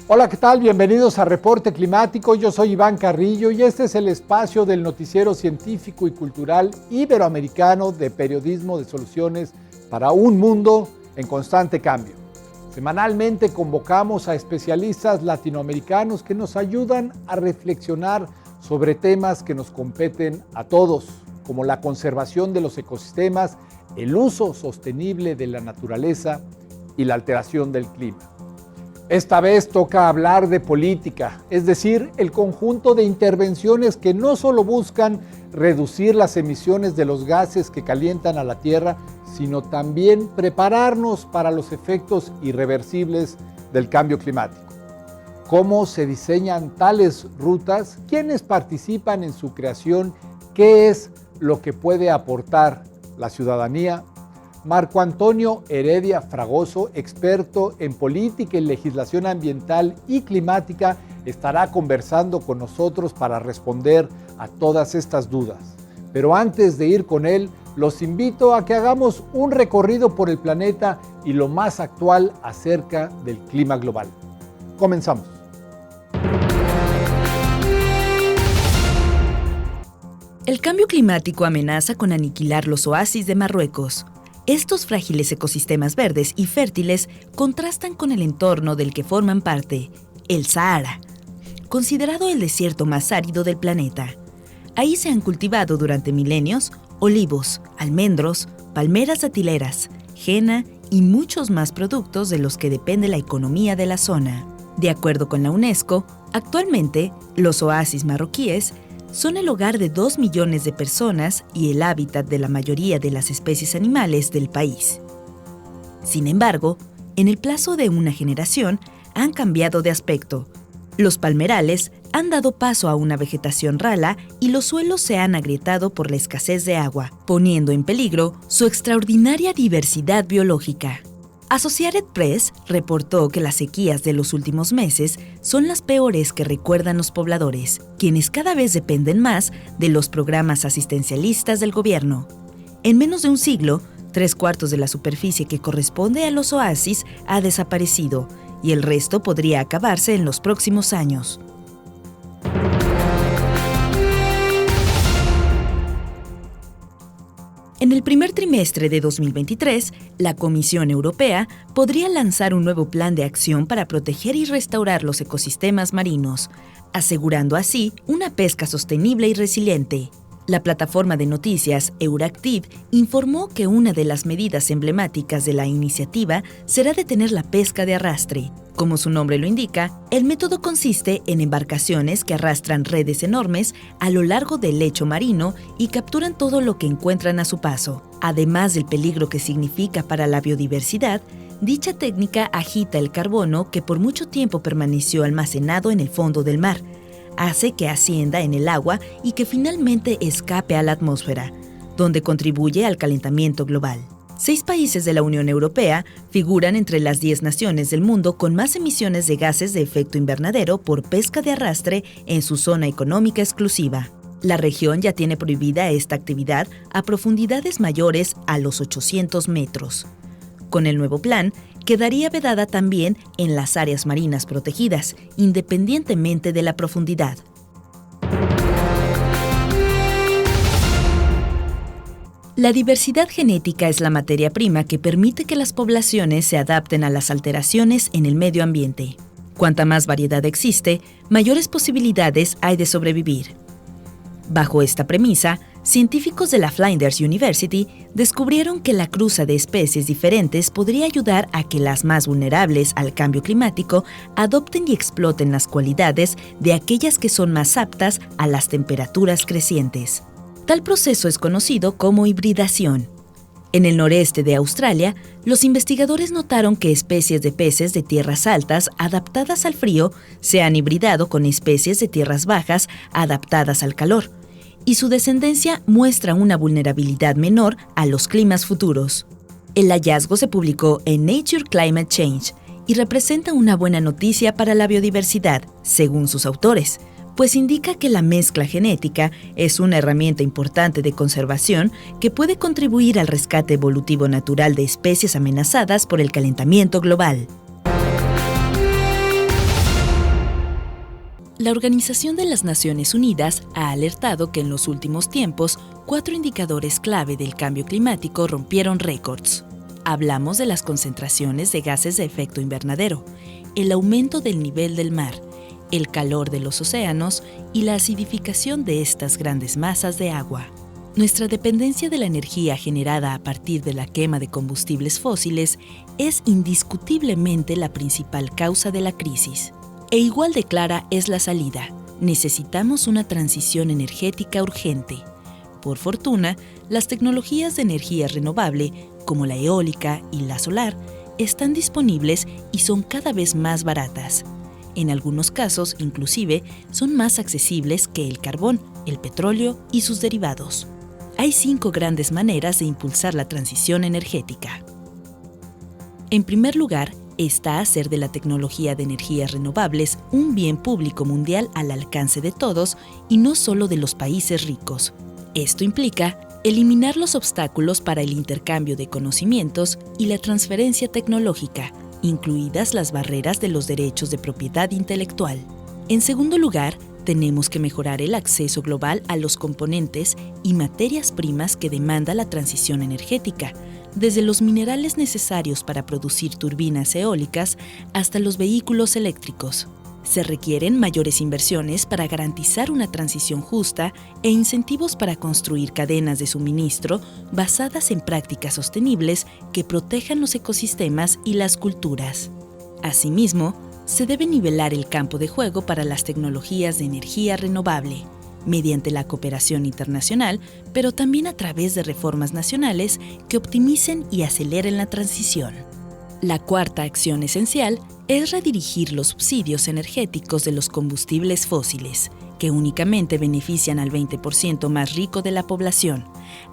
Hola, ¿qué tal? Bienvenidos a Reporte Climático. Yo soy Iván Carrillo y este es el espacio del noticiero científico y cultural iberoamericano de periodismo de soluciones para un mundo en constante cambio. Semanalmente convocamos a especialistas latinoamericanos que nos ayudan a reflexionar sobre temas que nos competen a todos, como la conservación de los ecosistemas, el uso sostenible de la naturaleza y la alteración del clima. Esta vez toca hablar de política, es decir, el conjunto de intervenciones que no solo buscan reducir las emisiones de los gases que calientan a la Tierra, sino también prepararnos para los efectos irreversibles del cambio climático. ¿Cómo se diseñan tales rutas? ¿Quiénes participan en su creación? ¿Qué es lo que puede aportar la ciudadanía? Marco Antonio Heredia Fragoso, experto en política y legislación ambiental y climática, estará conversando con nosotros para responder a todas estas dudas. Pero antes de ir con él, los invito a que hagamos un recorrido por el planeta y lo más actual acerca del clima global. Comenzamos. El cambio climático amenaza con aniquilar los oasis de Marruecos. Estos frágiles ecosistemas verdes y fértiles contrastan con el entorno del que forman parte, el Sahara, considerado el desierto más árido del planeta. Ahí se han cultivado durante milenios olivos, almendros, palmeras datileras, henna y muchos más productos de los que depende la economía de la zona. De acuerdo con la UNESCO, actualmente los oasis marroquíes son el hogar de 2 millones de personas y el hábitat de la mayoría de las especies animales del país. Sin embargo, en el plazo de una generación han cambiado de aspecto. Los palmerales han dado paso a una vegetación rala y los suelos se han agrietado por la escasez de agua, poniendo en peligro su extraordinaria diversidad biológica. Associated Press reportó que las sequías de los últimos meses son las peores que recuerdan los pobladores, quienes cada vez dependen más de los programas asistencialistas del gobierno. En menos de un siglo, 3/4 de la superficie que corresponde a los oasis ha desaparecido y el resto podría acabarse en los próximos años. En el primer trimestre de 2023, la Comisión Europea podría lanzar un nuevo plan de acción para proteger y restaurar los ecosistemas marinos, asegurando así una pesca sostenible y resiliente. La plataforma de noticias Euractiv informó que una de las medidas emblemáticas de la iniciativa será detener la pesca de arrastre. Como su nombre lo indica, el método consiste en embarcaciones que arrastran redes enormes a lo largo del lecho marino y capturan todo lo que encuentran a su paso. Además del peligro que significa para la biodiversidad, dicha técnica agita el carbono que por mucho tiempo permaneció almacenado en el fondo del mar, hace que ascienda en el agua y que finalmente escape a la atmósfera, donde contribuye al calentamiento global. 6 países de la Unión Europea figuran entre las 10 naciones del mundo con más emisiones de gases de efecto invernadero por pesca de arrastre en su zona económica exclusiva. La región ya tiene prohibida esta actividad a profundidades mayores a los 800 metros. Con el nuevo plan, quedaría vedada también en las áreas marinas protegidas, independientemente de la profundidad. La diversidad genética es la materia prima que permite que las poblaciones se adapten a las alteraciones en el medio ambiente. Cuanta más variedad existe, mayores posibilidades hay de sobrevivir. Bajo esta premisa, científicos de la Flinders University descubrieron que la cruza de especies diferentes podría ayudar a que las más vulnerables al cambio climático adopten y exploten las cualidades de aquellas que son más aptas a las temperaturas crecientes. Tal proceso es conocido como hibridación. En el noreste de Australia, los investigadores notaron que especies de peces de tierras altas adaptadas al frío se han hibridado con especies de tierras bajas adaptadas al calor, y su descendencia muestra una vulnerabilidad menor a los climas futuros. El hallazgo se publicó en Nature Climate Change y representa una buena noticia para la biodiversidad, según sus autores, pues indica que la mezcla genética es una herramienta importante de conservación que puede contribuir al rescate evolutivo natural de especies amenazadas por el calentamiento global. La Organización de las Naciones Unidas ha alertado que en los últimos tiempos, 4 indicadores clave del cambio climático rompieron récords. Hablamos de las concentraciones de gases de efecto invernadero, el aumento del nivel del mar, el calor de los océanos y la acidificación de estas grandes masas de agua. Nuestra dependencia de la energía generada a partir de la quema de combustibles fósiles es indiscutiblemente la principal causa de la crisis. E igual de clara es la salida. Necesitamos una transición energética urgente. Por fortuna, las tecnologías de energía renovable, como la eólica y la solar, están disponibles y son cada vez más baratas. En algunos casos, inclusive, son más accesibles que el carbón, el petróleo y sus derivados. Hay 5 grandes maneras de impulsar la transición energética. En primer lugar, está hacer de la tecnología de energías renovables un bien público mundial al alcance de todos y no solo de los países ricos. Esto implica eliminar los obstáculos para el intercambio de conocimientos y la transferencia tecnológica, incluidas las barreras de los derechos de propiedad intelectual. En segundo lugar, tenemos que mejorar el acceso global a los componentes y materias primas que demanda la transición energética, desde los minerales necesarios para producir turbinas eólicas hasta los vehículos eléctricos. Se requieren mayores inversiones para garantizar una transición justa e incentivos para construir cadenas de suministro basadas en prácticas sostenibles que protejan los ecosistemas y las culturas. Asimismo, se debe nivelar el campo de juego para las tecnologías de energía renovable, mediante la cooperación internacional, pero también a través de reformas nacionales que optimicen y aceleren la transición. La cuarta acción esencial es redirigir los subsidios energéticos de los combustibles fósiles, que únicamente benefician al 20% más rico de la población,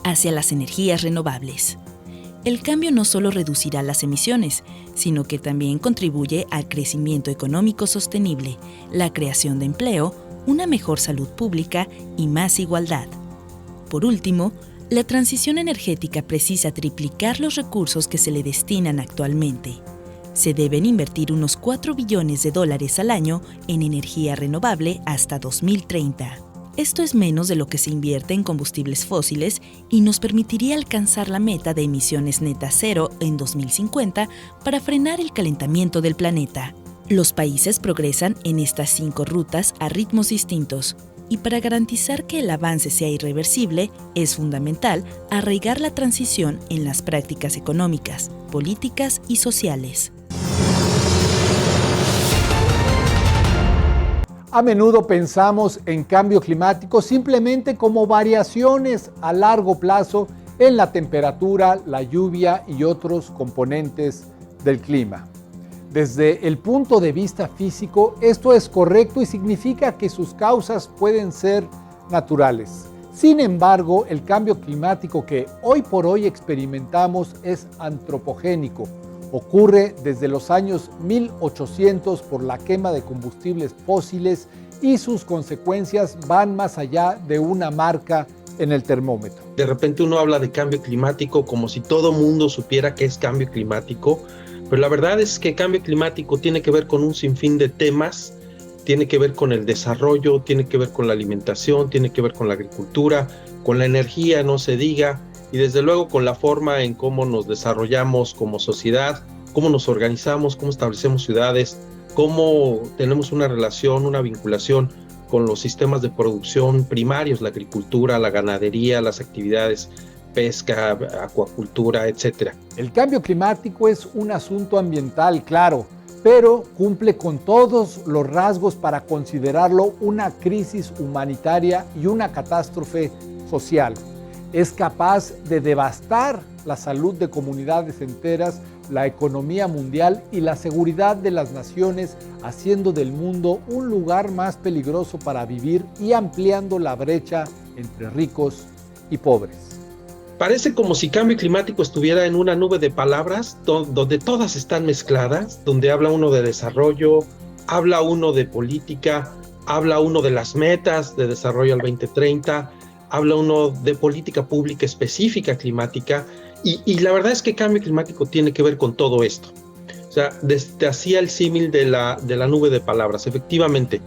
hacia las energías renovables. El cambio no solo reducirá las emisiones, sino que también contribuye al crecimiento económico sostenible, la creación de empleo, una mejor salud pública y más igualdad. Por último, la transición energética precisa triplicar los recursos que se le destinan actualmente. Se deben invertir unos $4 billones al año en energía renovable hasta 2030. Esto es menos de lo que se invierte en combustibles fósiles y nos permitiría alcanzar la meta de emisiones netas cero en 2050 para frenar el calentamiento del planeta. Los países progresan en estas 5 rutas a ritmos distintos, y para garantizar que el avance sea irreversible, es fundamental arraigar la transición en las prácticas económicas, políticas y sociales. A menudo pensamos en cambio climático simplemente como variaciones a largo plazo en la temperatura, la lluvia y otros componentes del clima. Desde el punto de vista físico, esto es correcto y significa que sus causas pueden ser naturales. Sin embargo, el cambio climático que hoy por hoy experimentamos es antropogénico. Ocurre desde los años 1800 por la quema de combustibles fósiles y sus consecuencias van más allá de una marca en el termómetro. De repente uno habla de cambio climático como si todo mundo supiera qué es cambio climático, pero la verdad es que cambio climático tiene que ver con un sinfín de temas, tiene que ver con el desarrollo, tiene que ver con la alimentación, tiene que ver con la agricultura, con la energía, no se diga, y desde luego con la forma en cómo nos desarrollamos como sociedad, cómo nos organizamos, cómo establecemos ciudades, cómo tenemos una relación, una vinculación con los sistemas de producción primarios, la agricultura, la ganadería, las actividades pesca, acuacultura, etc. El cambio climático es un asunto ambiental, claro, pero cumple con todos los rasgos para considerarlo una crisis humanitaria y una catástrofe social. Es capaz de devastar la salud de comunidades enteras, la economía mundial y la seguridad de las naciones, haciendo del mundo un lugar más peligroso para vivir y ampliando la brecha entre ricos y pobres. Parece como si cambio climático estuviera en una nube de palabras donde todas están mezcladas, donde habla uno de desarrollo, habla uno de política, habla uno de las metas de desarrollo al 2030, habla uno de política pública específica climática, y la verdad es que cambio climático tiene que ver con todo esto. O sea, te hacía el símil de la nube de palabras. Efectivamente,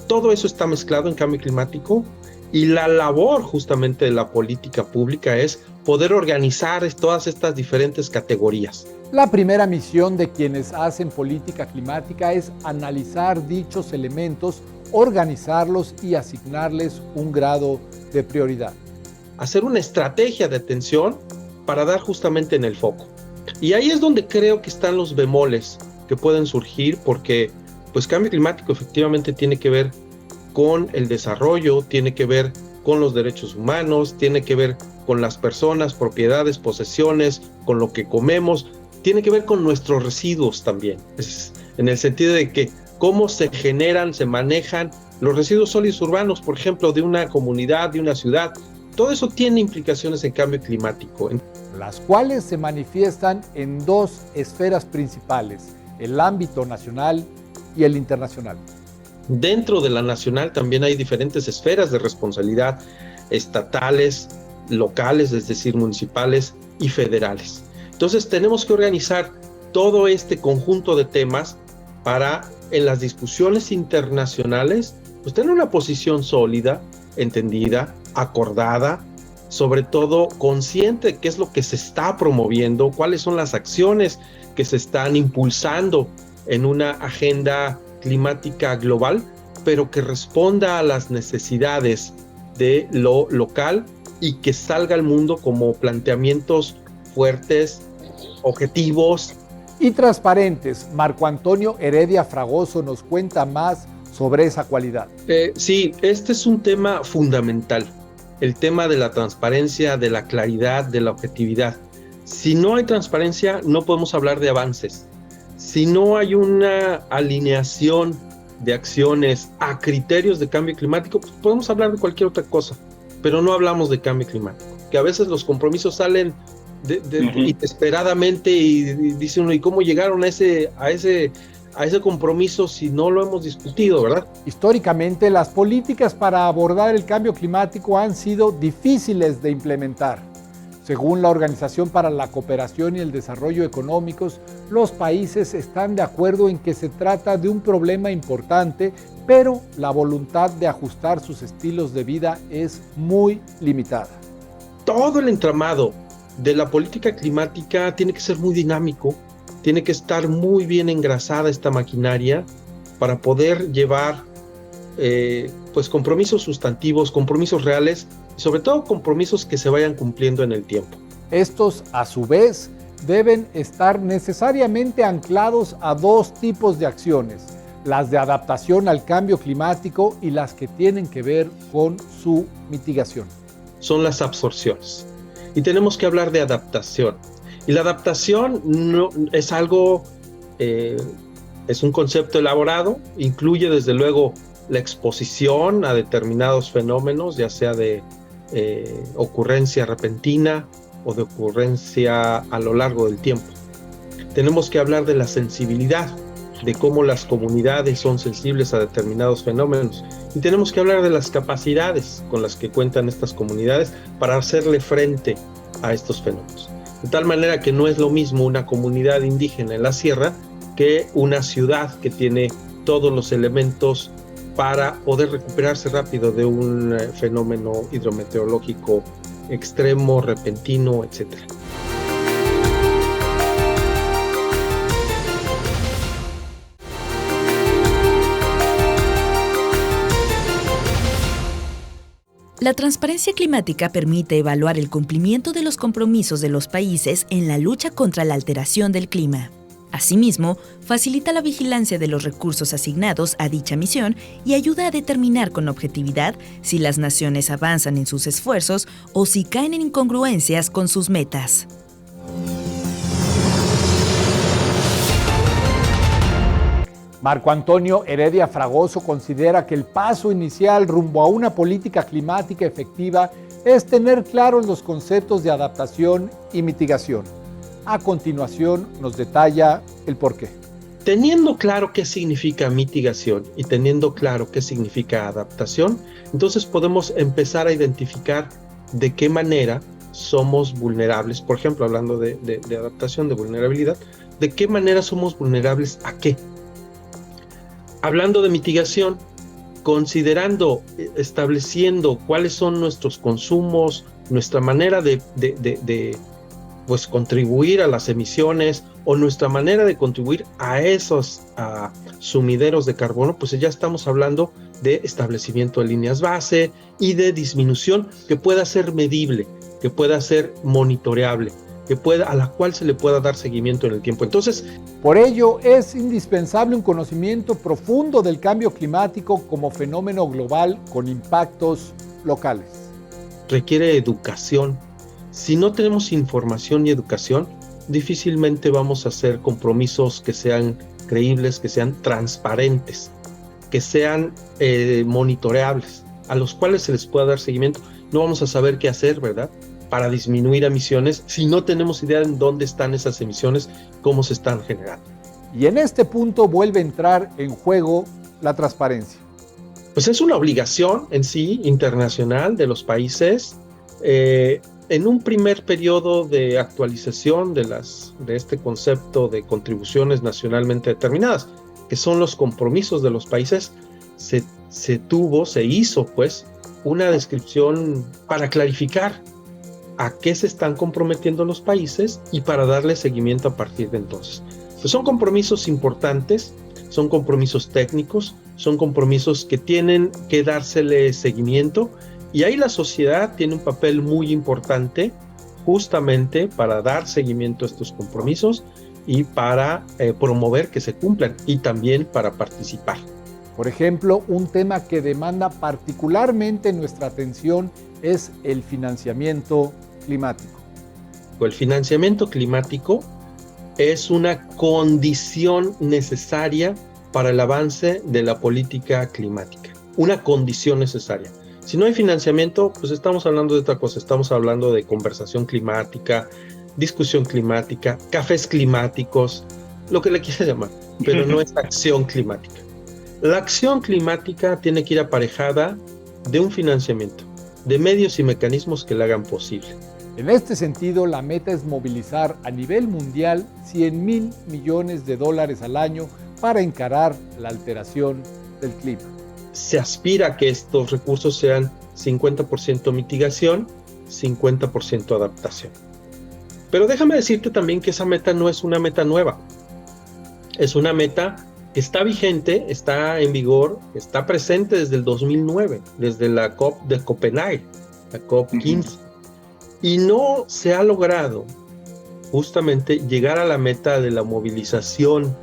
todo eso está mezclado en cambio climático, y la labor justamente de la política pública es poder organizar todas estas diferentes categorías. La primera misión de quienes hacen política climática es analizar dichos elementos, organizarlos y asignarles un grado de prioridad. Hacer una estrategia de atención para dar justamente en el foco. Y ahí es donde creo que están los bemoles que pueden surgir, porque pues cambio climático efectivamente tiene que ver con el desarrollo, tiene que ver con los derechos humanos, tiene que ver con las personas, propiedades, posesiones, con lo que comemos, tiene que ver con nuestros residuos también, en el sentido de que cómo se generan, se manejan los residuos sólidos urbanos, por ejemplo, de una comunidad, de una ciudad. Todo eso tiene implicaciones en cambio climático, las cuales se manifiestan en dos esferas principales, el ámbito nacional y el internacional. Dentro de la nacional también hay diferentes esferas de responsabilidad estatales, locales, es decir, municipales y federales. Entonces tenemos que organizar todo este conjunto de temas para, en las discusiones internacionales, pues tener una posición sólida, entendida, acordada, sobre todo consciente de qué es lo que se está promoviendo, cuáles son las acciones que se están impulsando en una agenda climática global, pero que responda a las necesidades de lo local y que salga al mundo como planteamientos fuertes, objetivos y transparentes. Marco Antonio Heredia Fragoso nos cuenta más sobre esa cualidad. Sí, este es un tema fundamental, el tema de la transparencia, de la claridad, de la objetividad. Si no hay transparencia, no podemos hablar de avances. Si no hay una alineación de acciones a criterios de cambio climático, pues podemos hablar de cualquier otra cosa, pero no hablamos de cambio climático, que a veces los compromisos salen inesperadamente y dice uno, ¿y cómo llegaron a ese compromiso si no lo hemos discutido, verdad? Históricamente, las políticas para abordar el cambio climático han sido difíciles de implementar. Según la Organización para la Cooperación y el Desarrollo Económicos, los países están de acuerdo en que se trata de un problema importante, pero la voluntad de ajustar sus estilos de vida es muy limitada. Todo el entramado de la política climática tiene que ser muy dinámico, tiene que estar muy bien engrasada esta maquinaria para poder llevar pues compromisos sustantivos, compromisos reales y sobre todo compromisos que se vayan cumpliendo en el tiempo. Estos, a su vez, deben estar necesariamente anclados a dos tipos de acciones, las de adaptación al cambio climático y las que tienen que ver con su mitigación. Son las absorciones. Y tenemos que hablar de adaptación. Y la adaptación no es algo, es un concepto elaborado, incluye desde luego la exposición a determinados fenómenos, ya sea de ocurrencia repentina o de ocurrencia a lo largo del tiempo. Tenemos que hablar de la sensibilidad, de cómo las comunidades son sensibles a determinados fenómenos, y tenemos que hablar de las capacidades con las que cuentan estas comunidades para hacerle frente a estos fenómenos. De tal manera que no es lo mismo una comunidad indígena en la sierra que una ciudad que tiene todos los elementos para poder recuperarse rápido de un fenómeno hidrometeorológico extremo, repentino, etc. La transparencia climática permite evaluar el cumplimiento de los compromisos de los países en la lucha contra la alteración del clima. Asimismo, facilita la vigilancia de los recursos asignados a dicha misión y ayuda a determinar con objetividad si las naciones avanzan en sus esfuerzos o si caen en incongruencias con sus metas. Marco Antonio Heredia Fragoso considera que el paso inicial rumbo a una política climática efectiva es tener claros los conceptos de adaptación y mitigación. A continuación nos detalla el porqué. Teniendo claro qué significa mitigación y teniendo claro qué significa adaptación, entonces podemos empezar a identificar de qué manera somos vulnerables. Por ejemplo, hablando de adaptación, de vulnerabilidad, ¿de qué manera somos vulnerables a qué? Hablando de mitigación, considerando, estableciendo cuáles son nuestros consumos, nuestra manera de pues contribuir a las emisiones o nuestra manera de contribuir a esos sumideros de carbono, pues ya estamos hablando de establecimiento de líneas base y de disminución que pueda ser medible, que pueda ser monitoreable, a la cual se le pueda dar seguimiento en el tiempo. Entonces, por ello es indispensable un conocimiento profundo del cambio climático como fenómeno global con impactos locales. Requiere educación. Si no tenemos información y educación, difícilmente vamos a hacer compromisos que sean creíbles, que sean transparentes, que sean monitoreables, a los cuales se les pueda dar seguimiento. No vamos a saber qué hacer, ¿verdad?, para disminuir emisiones si no tenemos idea de dónde están esas emisiones, cómo se están generando. Y en este punto vuelve a entrar en juego la transparencia. Pues es una obligación en sí internacional de los países. En un primer periodo de actualización de este concepto de contribuciones nacionalmente determinadas, que son los compromisos de los países, se hizo pues una descripción para clarificar a qué se están comprometiendo los países y para darle seguimiento a partir de entonces. Pues son compromisos importantes, son compromisos técnicos, son compromisos que tienen que dársele seguimiento. Y ahí la sociedad tiene un papel muy importante justamente para dar seguimiento a estos compromisos y para promover que se cumplan y también para participar. Por ejemplo, un tema que demanda particularmente nuestra atención es el financiamiento climático. El financiamiento climático es una condición necesaria para el avance de la política climática, una condición necesaria. Si no hay financiamiento, pues estamos hablando de otra cosa, estamos hablando de conversación climática, discusión climática, cafés climáticos, lo que le quieras llamar, pero no es acción climática. La acción climática tiene que ir aparejada de un financiamiento, de medios y mecanismos que la hagan posible. En este sentido, la meta es movilizar a nivel mundial 100,000 millones de dólares al año para encarar la alteración del clima. Se aspira a que estos recursos sean 50% mitigación, 50% adaptación. Pero déjame decirte también que esa meta no es una meta nueva. Es una meta que está vigente, está en vigor, está presente desde el 2009, desde la COP de Copenhague, la COP 15. Y no se ha logrado justamente llegar a la meta de la movilización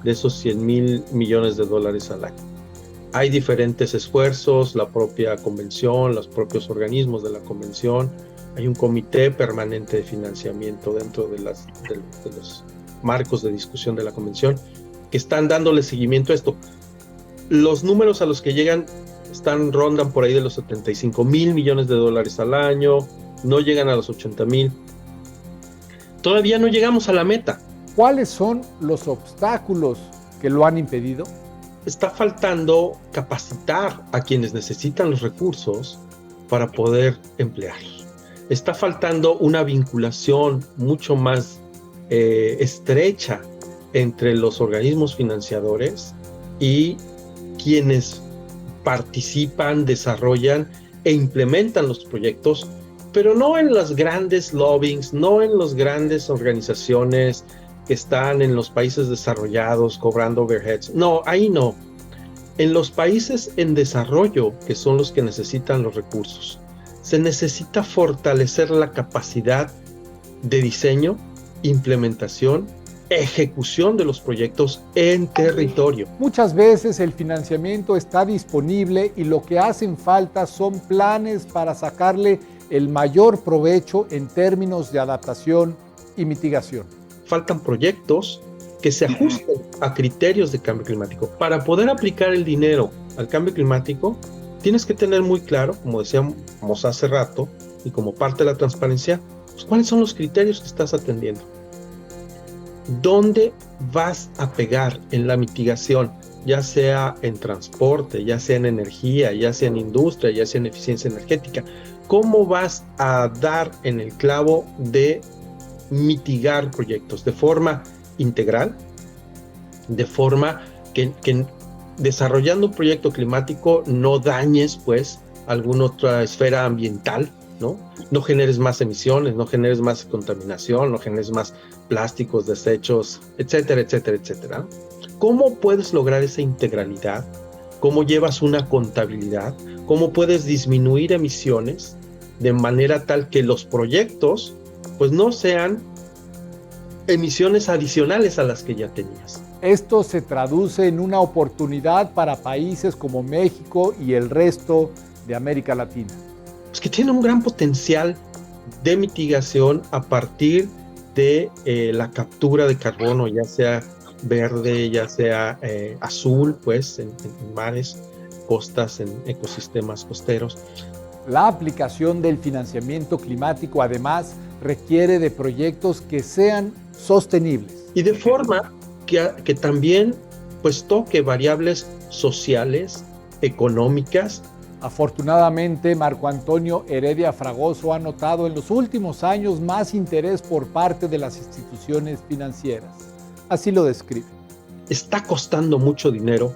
de esos 100,000 millones de dólares al año. Hay diferentes esfuerzos, la propia convención, los propios organismos de la convención, hay un comité permanente de financiamiento dentro de los marcos de discusión de la convención que están dándole seguimiento a esto. Los números a los que llegan rondan por ahí de los 75,000 millones de dólares al año, no llegan a los 80,000. Todavía no llegamos a la meta. ¿Cuáles son los obstáculos que lo han impedido? Está faltando capacitar a quienes necesitan los recursos para poder emplearlos. Está faltando una vinculación mucho más estrecha entre los organismos financiadores y quienes participan, desarrollan e implementan los proyectos, pero no en los grandes lobbyings, no en las grandes organizaciones que están en los países desarrollados cobrando overheads. No, ahí no. En los países en desarrollo, que son los que necesitan los recursos, se necesita fortalecer la capacidad de diseño, implementación, ejecución de los proyectos en territorio. Muchas veces el financiamiento está disponible y lo que hacen falta son planes para sacarle el mayor provecho en términos de adaptación y mitigación. Faltan proyectos que se ajusten a criterios de cambio climático. Para poder aplicar el dinero al cambio climático, tienes que tener muy claro, como decíamos hace rato, y como parte de la transparencia, pues, cuáles son los criterios que estás atendiendo. ¿Dónde vas a pegar en la mitigación? Ya sea en transporte, ya sea en energía, ya sea en industria, ya sea en eficiencia energética. ¿Cómo vas a dar en el clavo de mitigar proyectos de forma integral, de forma que desarrollando un proyecto climático no dañes pues alguna otra esfera ambiental, ¿no? No generes más emisiones, no generes más contaminación, no generes más plásticos, desechos, etcétera, etcétera, etcétera. ¿Cómo puedes lograr esa integralidad? ¿Cómo llevas una contabilidad? ¿Cómo puedes disminuir emisiones de manera tal que los proyectos pues no sean emisiones adicionales a las que ya tenías? Esto se traduce en una oportunidad para países como México y el resto de América Latina. Pues que tiene un gran potencial de mitigación a partir de la captura de carbono, ya sea verde, ya sea azul, pues en mares, costas, en ecosistemas costeros. La aplicación del financiamiento climático además requiere de proyectos que sean sostenibles. Y de forma que también pues toque variables sociales, económicas. Afortunadamente, Marco Antonio Heredia Fragoso ha notado en los últimos años más interés por parte de las instituciones financieras. Así lo describe. Está costando mucho dinero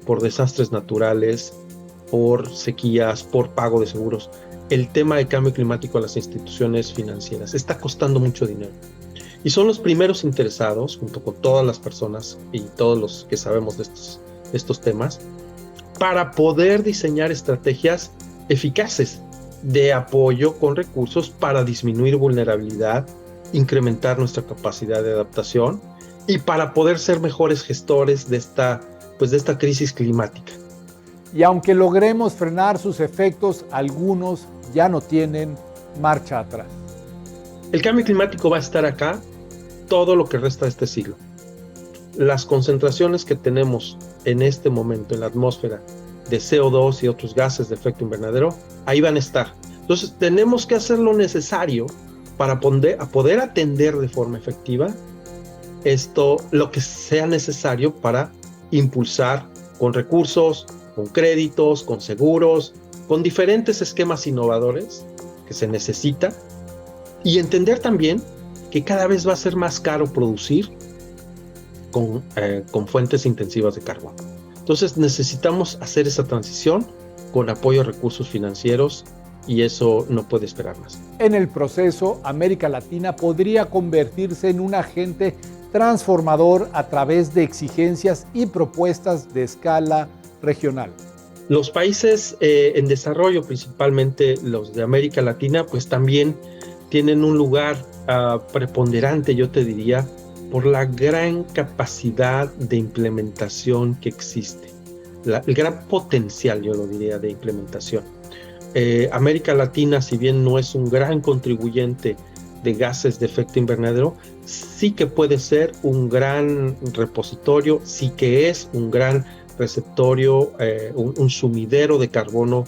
por desastres naturales, por sequías, por pago de seguros. El tema de cambio climático a las instituciones financieras está costando mucho dinero. Y son los primeros interesados, junto con todas las personas y todos los que sabemos de estos temas, para poder diseñar estrategias eficaces de apoyo con recursos para disminuir vulnerabilidad, incrementar nuestra capacidad de adaptación y para poder ser mejores gestores de esta crisis climática. Y aunque logremos frenar sus efectos, algunos ya no tienen marcha atrás. El cambio climático va a estar acá todo lo que resta de este siglo. Las concentraciones que tenemos en este momento en la atmósfera de CO2 y otros gases de efecto invernadero, ahí van a estar. Entonces tenemos que hacer lo necesario para poder atender de forma efectiva lo que sea necesario para impulsar con recursos, con créditos, con seguros, con diferentes esquemas innovadores que se necesita, y entender también que cada vez va a ser más caro producir con fuentes intensivas de carbono. Entonces necesitamos hacer esa transición con apoyo a recursos financieros y eso no puede esperar más. En el proceso, América Latina podría convertirse en un agente transformador a través de exigencias y propuestas de escala regional. Los países en desarrollo, principalmente los de América Latina, pues también tienen un lugar preponderante, yo te diría, por la gran capacidad de implementación que existe, el gran potencial, yo lo diría, de implementación. América Latina, si bien no es un gran contribuyente de gases de efecto invernadero, sí que puede ser un gran repositorio, sí que es un gran receptorio, un sumidero de carbono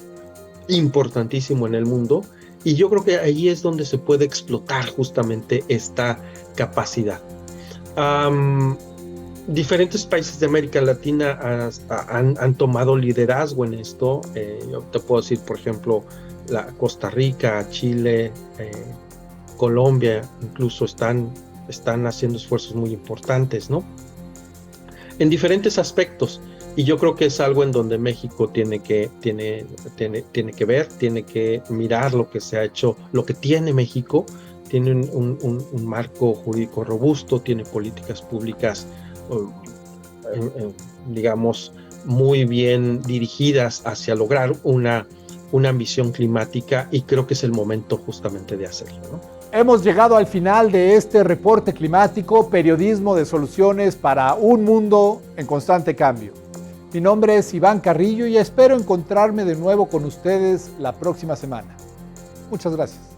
importantísimo en el mundo, y yo creo que ahí es donde se puede explotar justamente esta capacidad. Diferentes países de América Latina han tomado liderazgo en esto. Yo te puedo decir, por ejemplo, Costa Rica, Chile, Colombia, incluso están haciendo esfuerzos muy importantes, ¿no? En diferentes aspectos. Y yo creo que es algo en donde México tiene que ver, tiene que mirar lo que se ha hecho, lo que tiene México. Tiene un marco jurídico robusto, tiene políticas públicas, digamos, muy bien dirigidas hacia lograr una ambición climática, y creo que es el momento justamente de hacerlo, ¿no? Hemos llegado al final de este reporte climático, periodismo de soluciones para un mundo en constante cambio. Mi nombre es Iván Carrillo y espero encontrarme de nuevo con ustedes la próxima semana. Muchas gracias.